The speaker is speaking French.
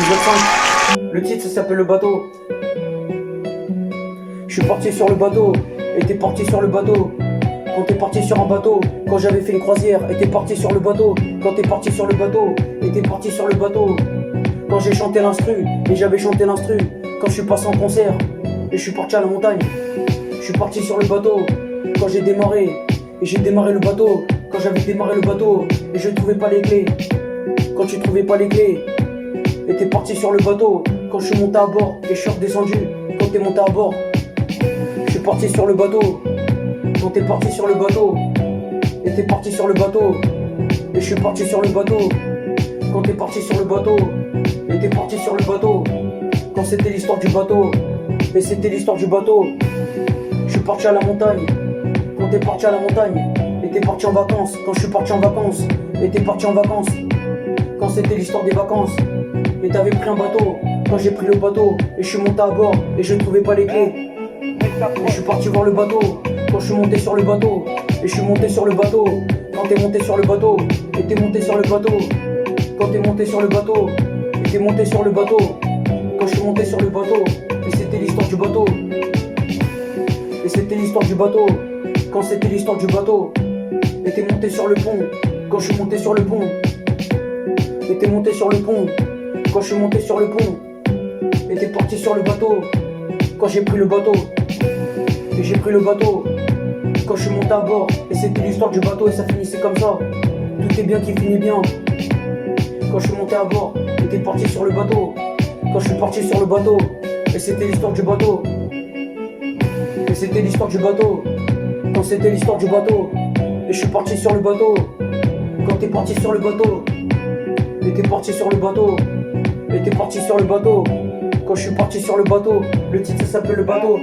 épisode 5. Le titre ça s'appelle Le Bateau. Je suis parti sur le bateau, et t'es parti sur le bateau. Quand t'es parti sur un bateau, quand j'avais fait une croisière, et t'es parti sur le bateau. Quand t'es parti sur le bateau, et t'es parti sur le bateau. Quand j'ai chanté l'instru, et j'avais chanté l'instru. Quand je suis passé en concert, et je suis parti à la montagne. Je suis parti sur le bateau, quand j'ai démarré, et j'ai démarré le bateau. Quand j'avais démarré le bateau, et je trouvais pas les clés. Quand tu trouvais pas les clés, et t'es parti sur le bateau. Quand je suis monté à bord, et je suis redescendu. Quand t'es monté à bord, je suis parti sur le bateau. Quand t'es parti sur le bateau, et t'es parti sur le bateau, et je suis parti sur le bateau. Quand t'es parti sur le bateau, et t'es parti sur le bateau. Quand c'était l'histoire du bateau, et c'était l'histoire du bateau. Je suis parti à la montagne. Quand t'es parti à la montagne, et t'es parti en vacances. Quand je suis parti en vacances, et t'es parti en vacances. Quand c'était l'histoire des vacances, et t'avais pris un bateau. Quand j'ai pris le bateau, et je suis monté à bord, et je trouvais pas les clés. Et je suis parti voir le bateau. Quand je suis monté sur le bateau, et je suis monté sur le bateau. Quand t'es monté sur le bateau, et t'es monté sur le bateau. Quand t'es monté sur le bateau, et t'es monté sur le bateau. Quand je suis monté sur le bateau, et c'était l'histoire du bateau. Et c'était l'histoire du bateau. Quand c'était l'histoire du bateau, et t'es monté sur le pont. Quand je suis monté sur le pont, et t'es monté sur le pont. Quand je suis monté sur le pont, et t'es parti sur le bateau. Quand j'ai pris le bateau, et j'ai pris le bateau. Quand je suis monté à bord, et c'était l'histoire du bateau, et ça finissait comme ça. Tout est bien qui finit bien. Quand je suis monté à bord, et t'es parti sur le bateau. Quand je suis parti sur le bateau, et c'était l'histoire du bateau. Et c'était l'histoire du bateau. Quand c'était l'histoire du bateau, et je suis parti sur le bateau. Quand t'es parti sur le bateau, et t'es parti sur le bateau. Et t'es parti sur le bateau. Quand je suis parti sur le bateau, le titre ça s'appelle Le Bateau.